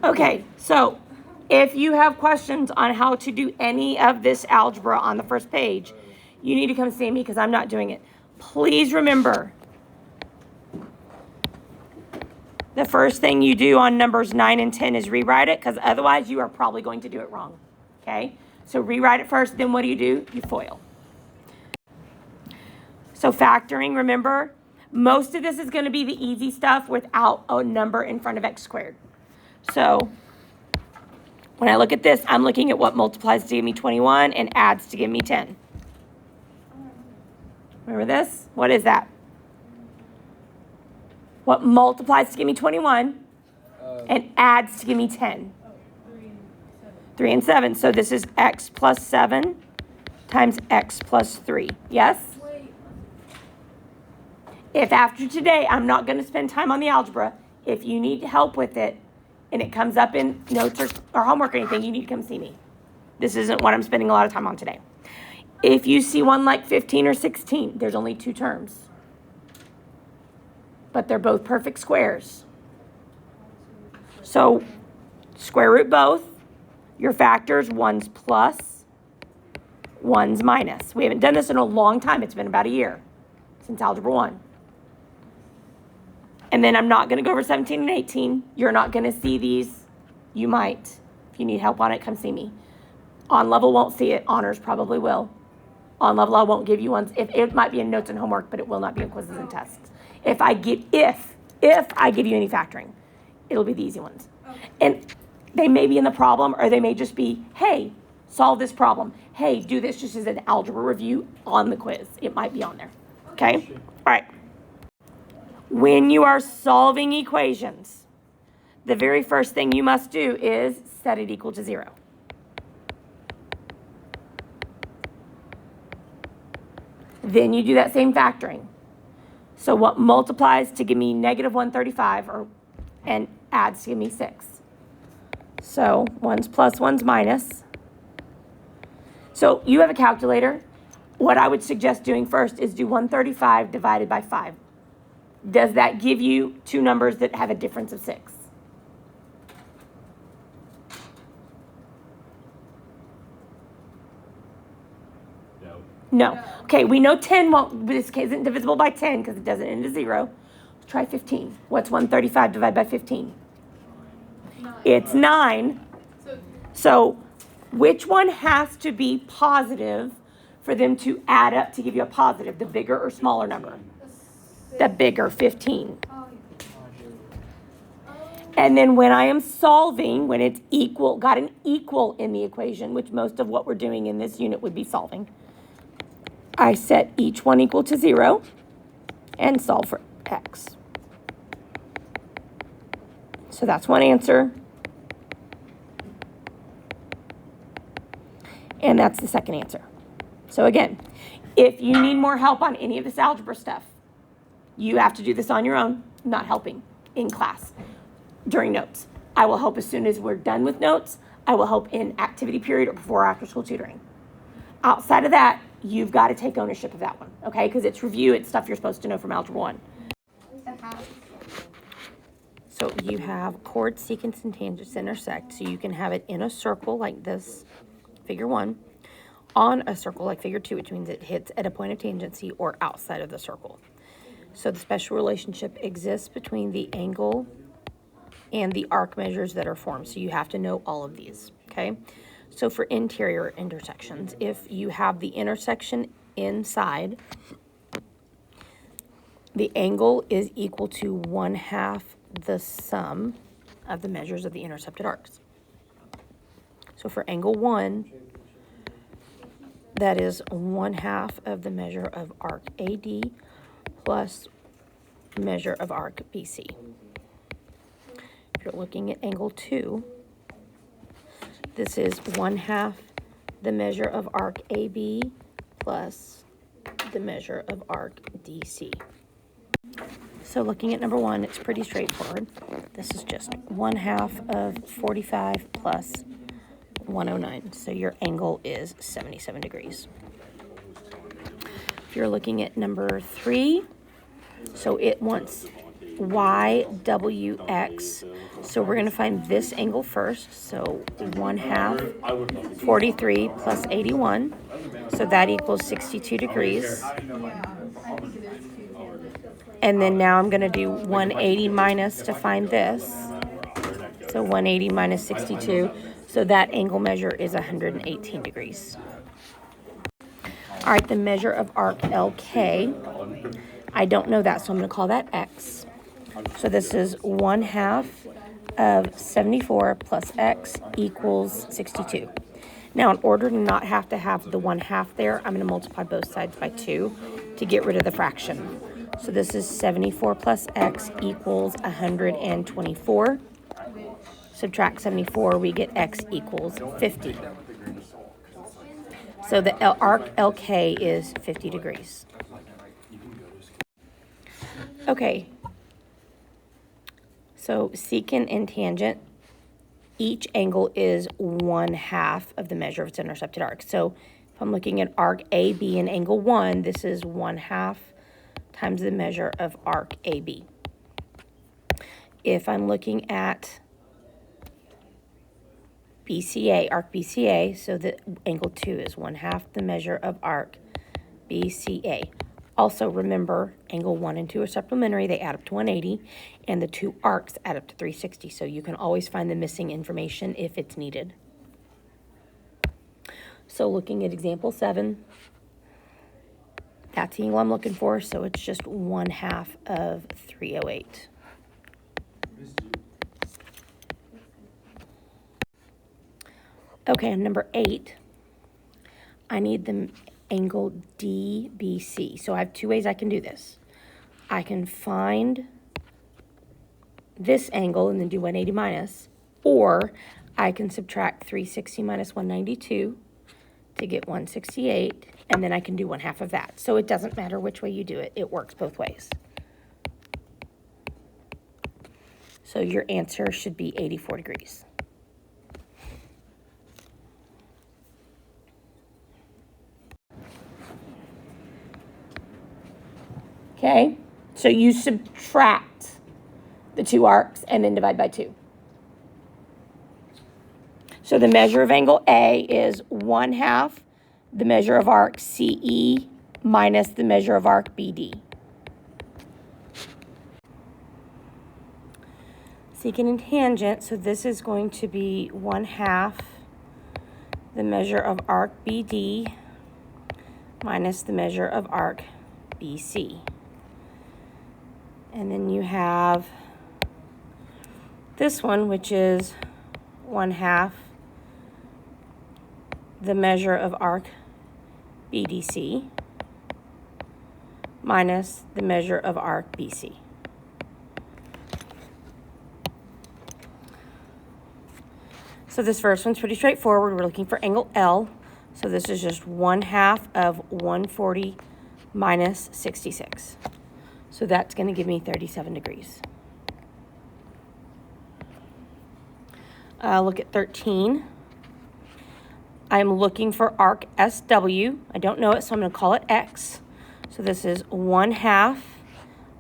Okay, so if you have questions on how to do any of this algebra on the first page, you need to come see me because I'm not doing it. Please remember, the first thing you do on numbers 9 and 10 is rewrite it, because otherwise you are probably going to do it wrong. Okay? So rewrite it first, then what do? You FOIL. So factoring, remember, most of this is going to be the easy stuff without a number in front of x squared. So when I look at this, I'm looking at what multiplies to give me 21 and adds to give me 10. Remember this? What is that? What multiplies to give me 21 and adds to give me 10? 3 and 7. So this is x plus 7 times x plus 3. Yes? If after today I'm not going to spend time on the algebra, if you need help with it and it comes up in notes or homework or anything, you need to come see me. This isn't what I'm spending a lot of time on today. If you see one like 15 or 16, there's only 2 terms. But they're both perfect squares. So square root both. Your factors, 1's plus, 1's minus. We haven't done this in a long time. It's been about a year since Algebra 1. And then I'm not going to go over 17 and 18. You're not going to see these. You might. If you need help on it, come see me. On level won't see it. Honors probably will. On level I won't give you ones. It might be in notes and homework, but it will not be in quizzes and tests. If I give you any factoring, it'll be the easy ones. Okay. And they may be in the problem, or they may just be, hey, solve this problem. Hey, do this just as an algebra review on the quiz. It might be on there. Okay? All right. When you are solving equations, the very first thing you must do is set it equal to 0. Then you do that same factoring. So what multiplies to give me negative 135 and adds to give me 6? So 1's plus, 1's minus. So you have a calculator. What I would suggest doing first is do 135 divided by 5. Does that give you 2 numbers that have a difference of 6? No. Okay, we know 10 won't, this isn't divisible by 10 because it doesn't end to 0. Let's try 15. What's 135 divided by 15? 9. It's 9. So which one has to be positive for them to add up to give you a positive, the bigger or smaller number? The bigger, 15. And then when I am solving, when it's equal, got an equal in the equation, which most of what we're doing in this unit would be solving, I set each one equal to 0 and solve for x. So that's one answer. And that's the second answer. So again, if you need more help on any of this algebra stuff, you have to do this on your own, not helping in class during notes. I will help as soon as we're done with notes. I will help in activity period or before or after school tutoring. Outside of that, you've got to take ownership of that one, okay? Because it's review, it's stuff you're supposed to know from Algebra 1. So you have chords, secants, and tangents intersect. So you can have it in a circle like this, figure 1, on a circle like figure 2, which means it hits at a point of tangency, or outside of the circle. So the special relationship exists between the angle and the arc measures that are formed. So you have to know all of these, okay? So for interior intersections, if you have the intersection inside, the angle is equal to 1/2 the sum of the measures of the intercepted arcs. So for angle 1, that is 1/2 of the measure of arc AD plus measure of arc BC. If you're looking at angle 2, this is 1/2 the measure of arc AB plus the measure of arc DC. So looking at number 1, it's pretty straightforward. This is just 1/2 of 45 plus 109. So your angle is 77 degrees. If you're looking at number 3, so it wants YWX So we're going to find this angle first. So 1/2, 43 plus 81. So that equals 62 degrees. And then now I'm going to do 180 minus to find this. So 180 minus 62. So that angle measure is 118 degrees. All right, the measure of arc LK. I don't know that, so I'm going to call that X. So this is 1/2 of 74 plus X equals 62. Now, in order to not have to have the 1/2 there, I'm going to multiply both sides by 2 to get rid of the fraction. So this is 74 plus X equals 124. Subtract 74, we get X equals 50. So the arc LK is 50 degrees. Okay. So secant and tangent, each angle is 1/2 of the measure of its intercepted arc. So if I'm looking at arc AB and angle 1, this is 1/2 times the measure of arc AB. If I'm looking at BCA, arc BCA, so the angle 2 is 1/2 the measure of arc BCA. Also remember, angle 1 and 2 are supplementary, they add up to 180, and the two arcs add up to 360, so you can always find the missing information if it's needed. So looking at example 7, that's the angle I'm looking for, so it's just 1/2 of 308. Okay, number 8, I need the angle DBC. So I have two ways I can do this. I can find this angle and then do 180 minus, or I can subtract 360 minus 192 to get 168, and then I can do 1/2 of that. So it doesn't matter which way you do it. It works both ways. So your answer should be 84 degrees. Okay, so you subtract the two arcs and then divide by 2. So the measure of angle A is 1/2 the measure of arc CE minus the measure of arc BD. Secant and tangent, so this is going to be 1/2 the measure of arc BD minus the measure of arc BC. And then you have this one, which is 1/2 the measure of arc BDC minus the measure of arc BC. So this first one's pretty straightforward. We're looking for angle L. So this is just 1/2 of 140 minus 66. So that's going to give me 37 degrees. Look at 13. I'm looking for arc SW. I don't know it, so I'm going to call it X. So this is 1/2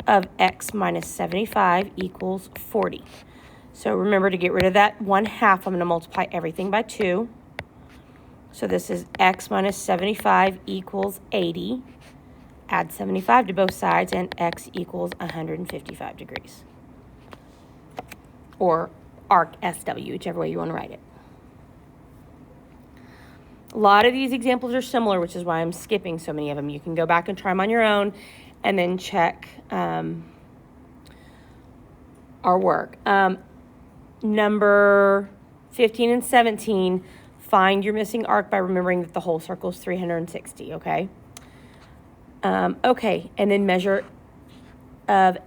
of X minus 75 equals 40. So remember, to get rid of that 1/2, I'm going to multiply everything by 2. So this is X minus 75 equals 80. Add 75 to both sides, and X equals 155 degrees. Or arc SW, whichever way you want to write it. A lot of these examples are similar, which is why I'm skipping so many of them. You can go back and try them on your own and then check our work. Number 15 and 17, find your missing arc by remembering that the whole circle is 360, okay? Okay, and then measure of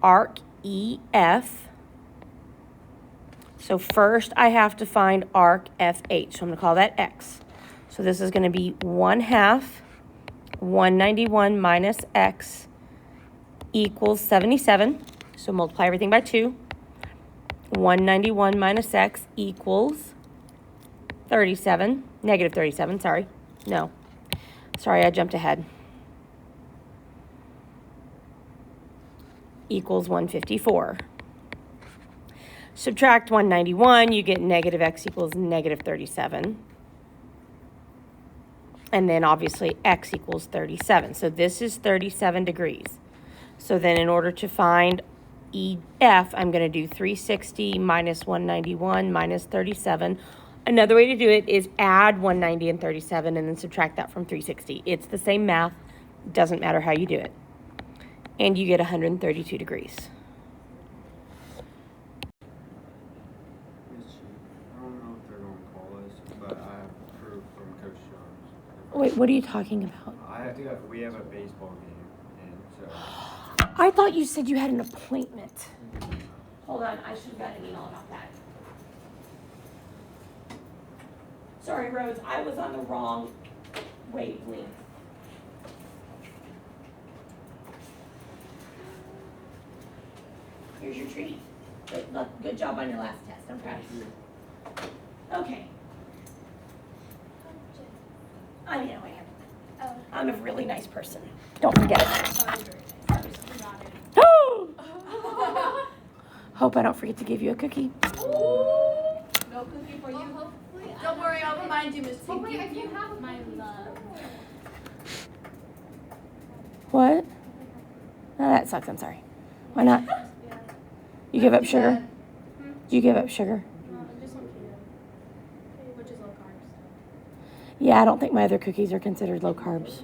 arc EF. So first I have to find arc FH, so I'm going to call that X. So this is going to be 1/2 191 minus X equals 77. So multiply everything by 2. 191 minus X equals 37, negative 37, sorry. No, sorry, I jumped ahead. Equals 154. Subtract 191, you get negative x equals negative 37. And then obviously x equals 37. So this is 37 degrees. So then in order to find EF, I'm going to do 360 minus 191 minus 37. Another way to do it is add 190 and 37 and then subtract that from 360. It's the same math. Doesn't matter how you do it. And you get 132 degrees. I don't know if they're going to call us, but I have proof from Coach Jones. Wait, what are you talking about? We have a baseball game, and so. I thought you said you had an appointment. Hold on, I should have got an email about that. Sorry, Rose, I was on the wrong wavelength. Here's your treat. Good job on your last test. I'm proud of you. Okay. I know I am. I'm a really nice person. Don't forget it. Hope I don't forget to give you a cookie. No cookie for you. Don't worry, I'll remind you, Miss T. Wait, I can have my love. What? Oh, that sucks. I'm sorry. Why not? You give up sugar? Do you give up sugar? Just one kilo. Which is low carbs. Yeah, I don't think my other cookies are considered low carbs.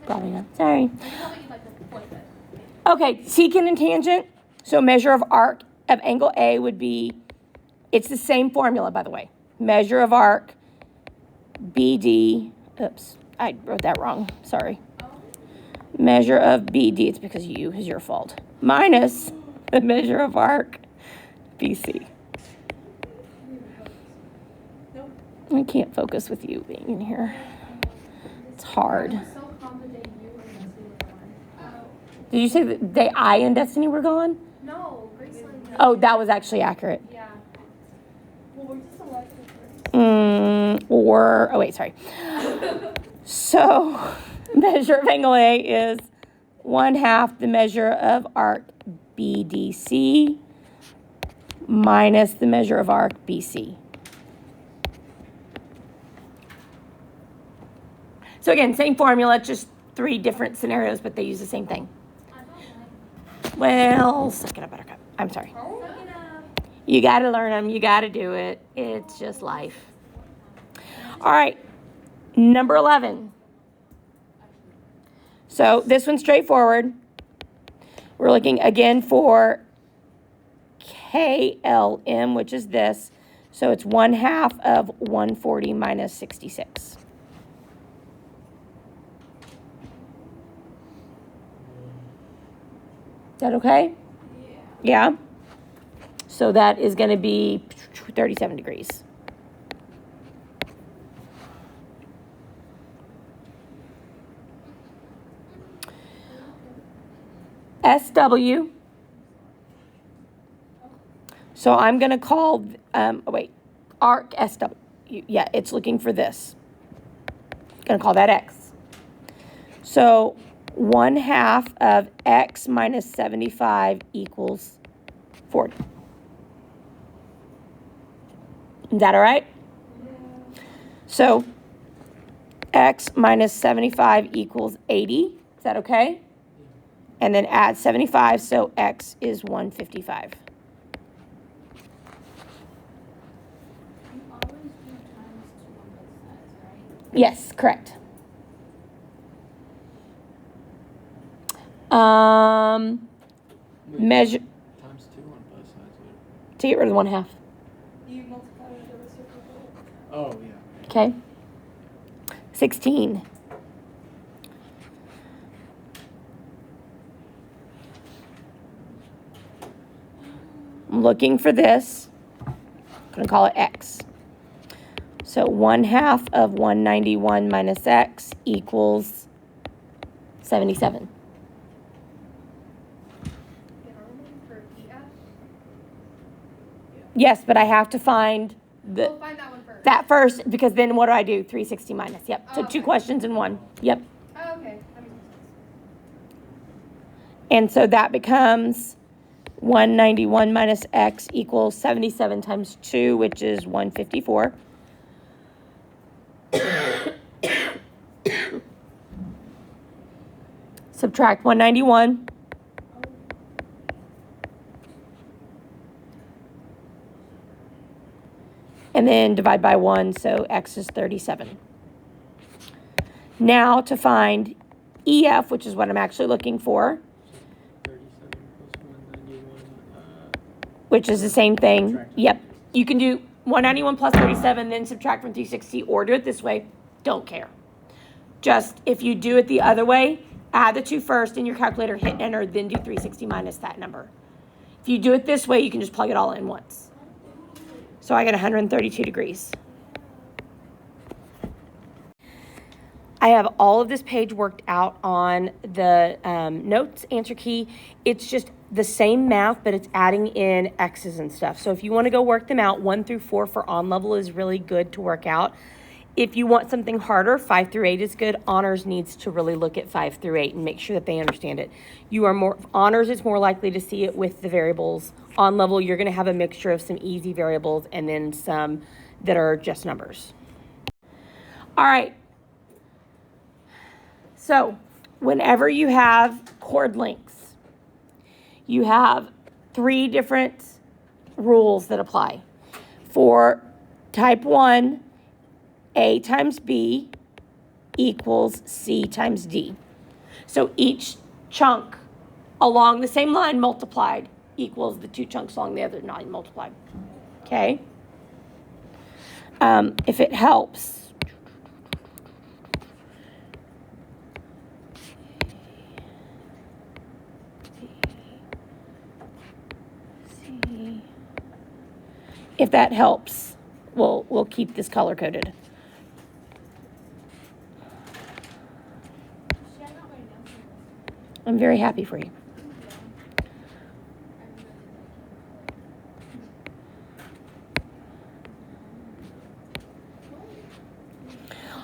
Probably not. Sorry. Okay, secant and tangent. So measure of arc of angle A would be, it's the same formula, by the way. Measure of arc, BD, oops, I wrote that wrong, sorry. Measure of BD, it's because you is your fault, minus the measure of arc, BC. I can't focus with you being in here. It's hard. Did you say that I and Destiny were gone? No, Graceland. Oh, that was actually accurate. Yeah. Well, we're just elected Oh wait, sorry. So, measure of angle A is 1/2 the measure of arc BDC minus the measure of arc BC. So again, same formula, just 3 different scenarios, but they use the same thing. Well, suck it up, buttercup. I'm sorry. You got to learn them. You got to do it. It's just life. All right. Number 11. So this one's straightforward. We're looking again for KLM, which is this. So it's 1/2 of 140 minus 66. Is that okay? Yeah. So that is going to be 37 degrees. SW. So I'm going to call, arc SW. Yeah, it's looking for this. Going to call that X. So 1/2 of X minus 75 equals 40. Is that all right? Yeah. So X minus 75 equals 80. Is that okay? And then add 75, so X is 155. You always do times 2 on both sides, right? Yes, correct. Measure Times 2 on both sides. to get rid of the 1/2. You multiply with the reciprocal. Oh, yeah. Okay. 16. I'm looking for this. I'm going to call it X. So 1/2 of 191 minus X equals 77. For EF? Yes, but I have to find We'll find that one first. that first, because then what do I do? 360 minus. Yep. So Oh, 2 okay. questions in 1. Yep. Oh, okay. That makes sense. And so that becomes 191 minus x equals 77 times 2, which is 154. Subtract 191. And then divide by 1, so x is 37. Now to find EF, which is what I'm actually looking for, 37 plus 191. which is the same thing. Subtract. Yep. You can do 191 plus 37, then subtract from 360, or do it this way. Don't care. Just, if you do it the other way, add the 2 first in your calculator, hit enter, then do 360 minus that number. If you do it this way, you can just plug it all in once. So I get 132 degrees. I have all of this page worked out on the notes answer key. It's just the same math, but it's adding in X's and stuff. So if you want to go work them out, 1 through 4 for on level is really good to work out. If you want something harder, 5 through 8 is good. Honors needs to really look at 5 through 8 and make sure that they understand it. Honors is more likely to see it with the variables. On level, you're going to have a mixture of some easy variables and then some that are just numbers. All right. So whenever you have chord lengths, you have 3 different rules that apply. For type 1, A times B equals C times D. So each chunk along the same line multiplied equals the 2 chunks along the other line multiplied. Okay? If it helps, if that helps, we'll keep this color coded. I'm very happy for you.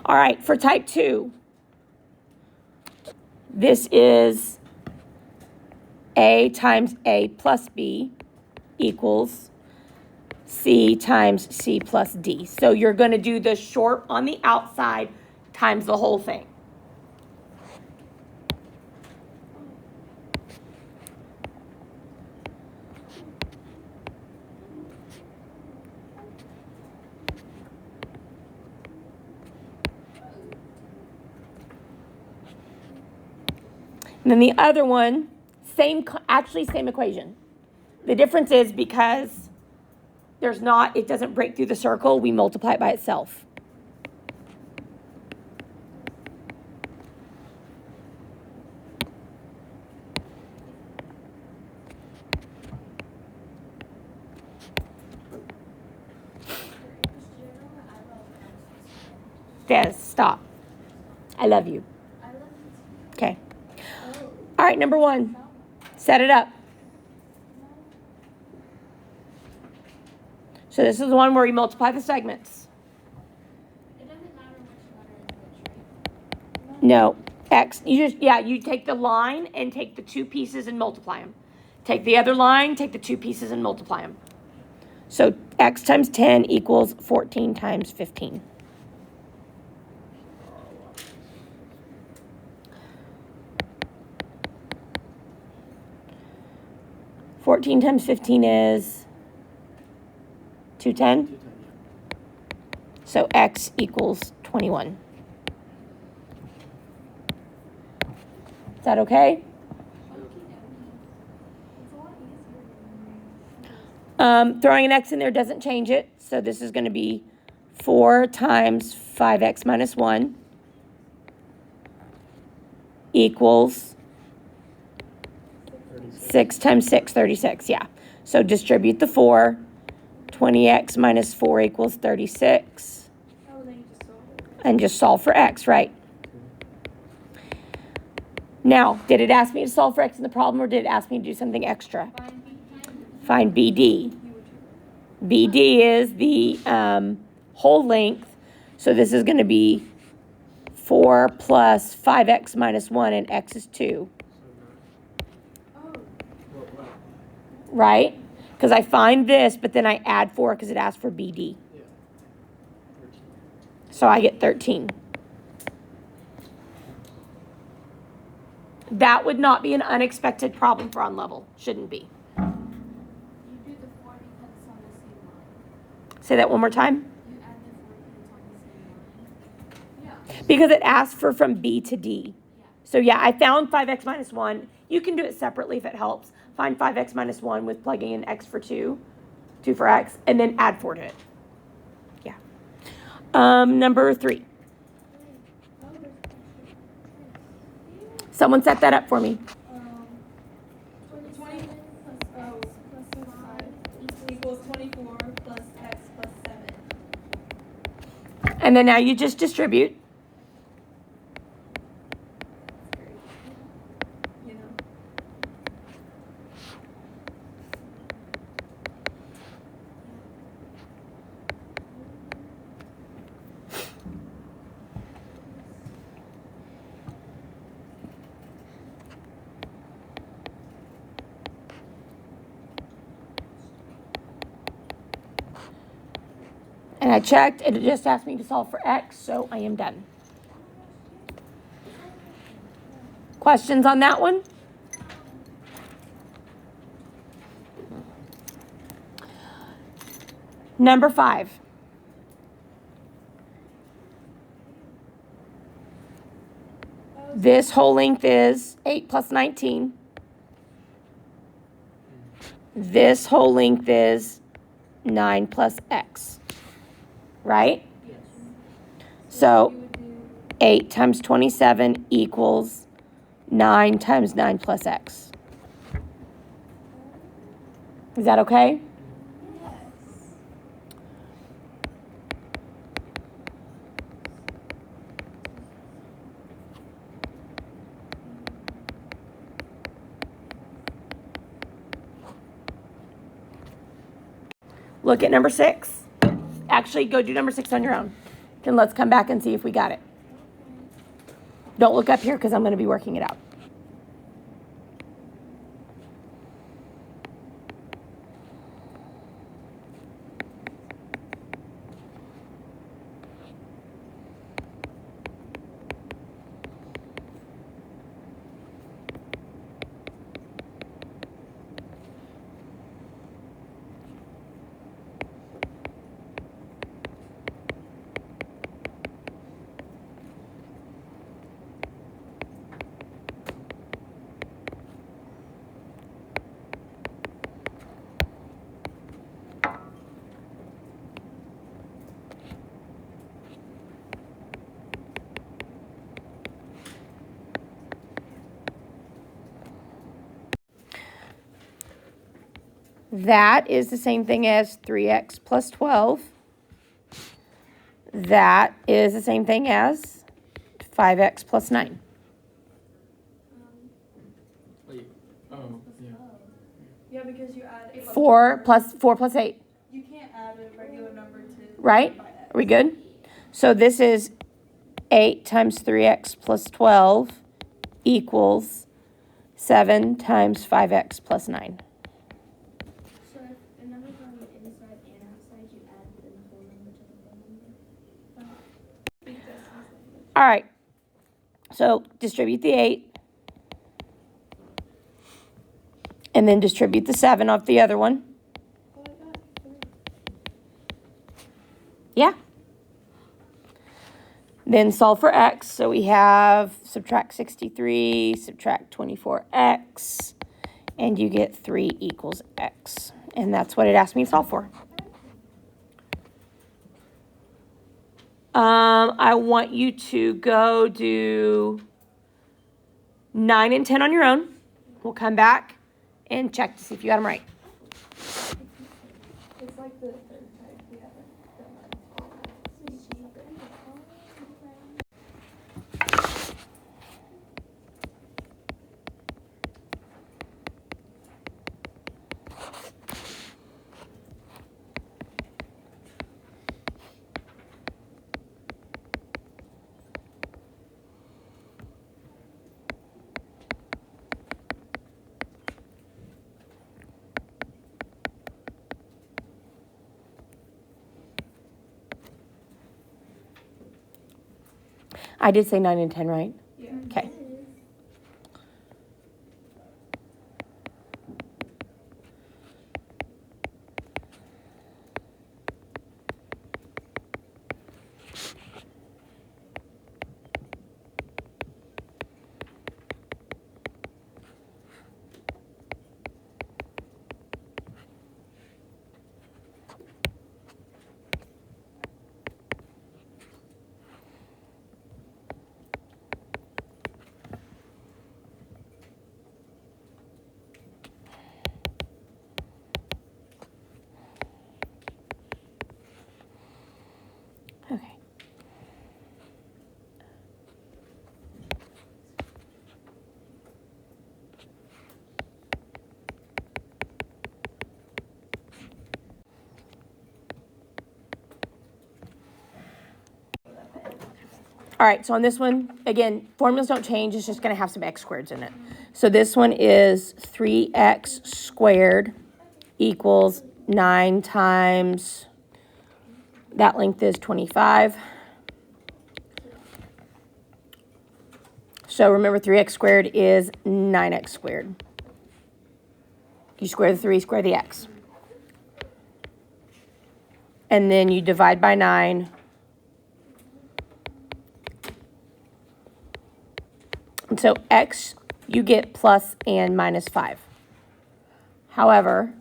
All right, for type 2, this is A times A plus B equals C times C plus D. So you're going to do the short on the outside times the whole thing. And then the other one, same equation. The difference is because it doesn't break through the circle, we multiply it by itself. Des, stop. I love you. Okay. All right, number 1. Set it up. So this is the one where we multiply the segments. It doesn't matter which letter is which, right? No. X, you take the line and take the 2 pieces and multiply them. Take the other line, take the 2 pieces and multiply them. So X times 10 equals 14 times 15. $14 times 15 is 210. So X equals 21. Is that okay? Throwing an X in there doesn't change it. So this is going to be 4 times 5X minus 1 equals 6 times 6, 36, yeah. So distribute the 4. 20x minus 4 equals 36. Oh, then you just solve it. And just solve for x, right? Now, did it ask me to solve for x in the problem, or did it ask me to do something extra? Find BD. BD is the whole length. So this is going to be 4 plus 5x minus 1, and x is 2. right? Because I find this, but then I add 4 because it asks for BD. Yeah. 13. So I get 13. That would not be an unexpected problem for on level. Shouldn't be. You do the 4 because it's on the same line. Say that one more time. You add the 4 because it's on the same line. Yeah. Because it asks for from B to D. Yeah. So yeah, I found 5x minus 1. You can do it separately if it helps. Find 5x minus 1 with plugging in x for 2, 2 for x, and then add 4 to it. Yeah. Number 3. Someone set that up for me. 20 equals 24 plus x plus 7. And then now you just distribute. You know? And I checked, and it just asked me to solve for x, so I am done. Questions on that one? Number 5. This whole length is 8 plus 19. This whole length is 9 plus x. Right? Yes. So You would do 8 times 27 equals 9 times 9 plus x. Is that okay? Look at number 6. Actually, go do number 6 on your own. Then let's come back and see if we got it. Don't look up here because I'm going to be working it out. That is the same thing as 3x plus 12. That is the same thing as 5x plus 9. Oh, yeah. yeah, because you add 4 plus 8. You can't add a regular number to Right? by x. Are we good? So this is 8 times 3x plus 12 equals 7 times 5x plus 9. So if a number's on the inside and outside, you add the whole number to the whole number. All right. So distribute the 8. And then distribute the 7 off the other one. Yeah. Then solve for x. So we have subtract 63, subtract 24x, and you get 3 equals x. And that's what it asked me to solve for. I want you to go do 9 and 10 on your own. We'll come back and check to see if you got them right. It's like the third type we haven't done that. I did say 9 and 10, right? Yeah. Okay. Okay. All right, so on this one, again, formulas don't change. It's just going to have some x squareds in it. So this one is 3x squared equals 9 times, that length is 25. So remember, 3x squared is 9x squared. You square the 3, square the x. And then you divide by 9. And so x, you get plus and minus 5. However,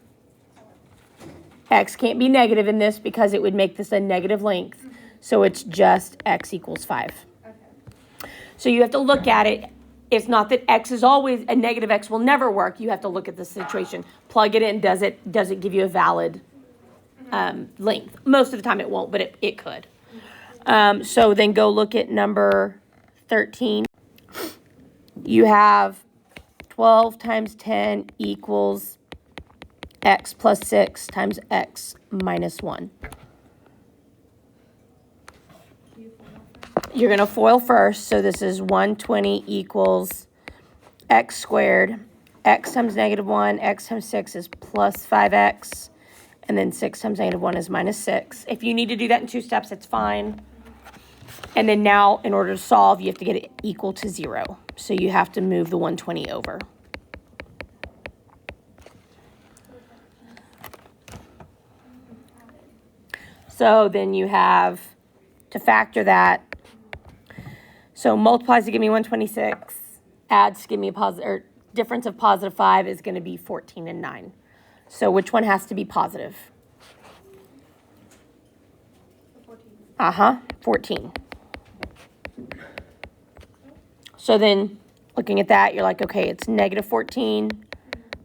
x can't be negative in this because it would make this a negative length. So it's just x equals 5. Okay. So you have to look at it. It's not that x is always, a negative x will never work. You have to look at the situation. Plug it in. Does it give you a valid length? Most of the time it won't, but it could. So then go look at number 13. You have 12 times 10 equals x plus 6 times x minus 1. You're going to FOIL first. So this is 120 equals x squared. X times negative 1, x times 6 is plus 5x. And then 6 times negative 1 is minus 6. If you need to do that in 2 steps, it's fine. And then now, in order to solve, you have to get it equal to 0. So you have to move the 120 over. So then you have to factor that. So multiplies to give me 126. Adds to give me a positive, or difference of positive 5 is going to be 14 and 9. So which one has to be positive? 14. 14. So then looking at that, you're like, okay, it's negative 14,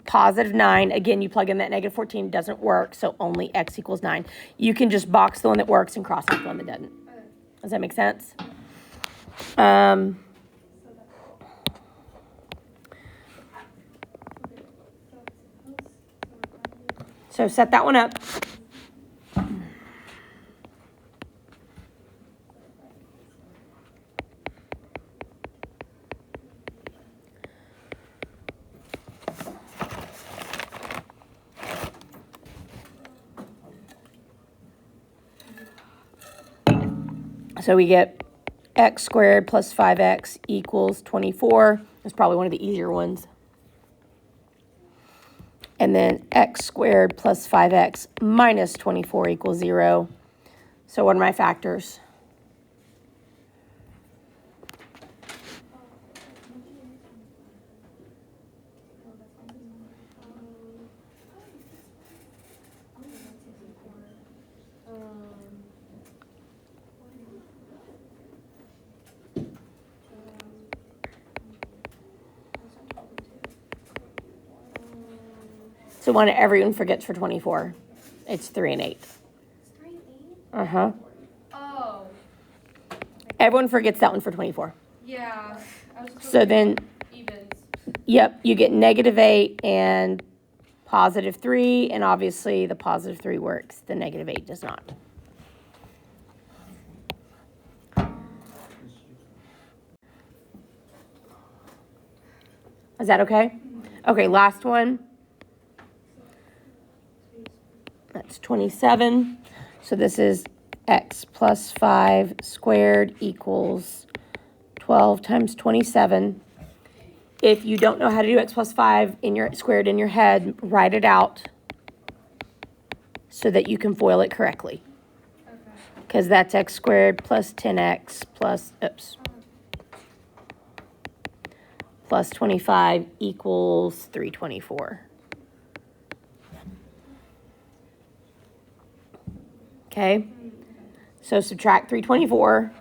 positive 9. Again, you plug in that negative 14, doesn't work, so only x equals 9. You can just box the one that works and cross out the one that doesn't. Does that make sense? So set that one up. So we get x squared plus 5x equals 24. That's probably one of the easier ones. And then x squared plus 5x minus 24 equals 0. So what are my factors? So one everyone forgets for 24. It's 3 and 8. 3 and 8? Uh-huh. Oh, Everyone forgets that one for 24. yeah. I was So then, evens. yep, you get negative 8 and positive 3, and obviously the positive 3 works. The negative 8 does not. Is that okay? Okay, last one. That's 27. So this is x plus 5 squared equals 12 times 27. If you don't know how to do x plus 5 squared in your head, write it out so that you can FOIL it correctly. Because that's x squared plus 10x plus 25 equals 324. Okay, so subtract 324.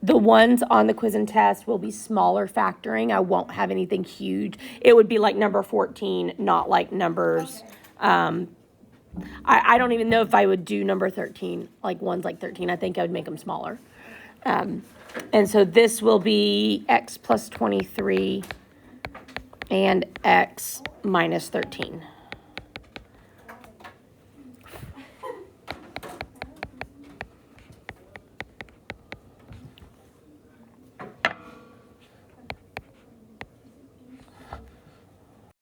The ones on the quiz and test will be smaller factoring. I won't have anything huge. It would be like number 14, not like numbers. I don't even know if I would do number 13, like ones like 13. I think I would make them smaller. And so this will be x plus 23 and x minus 13.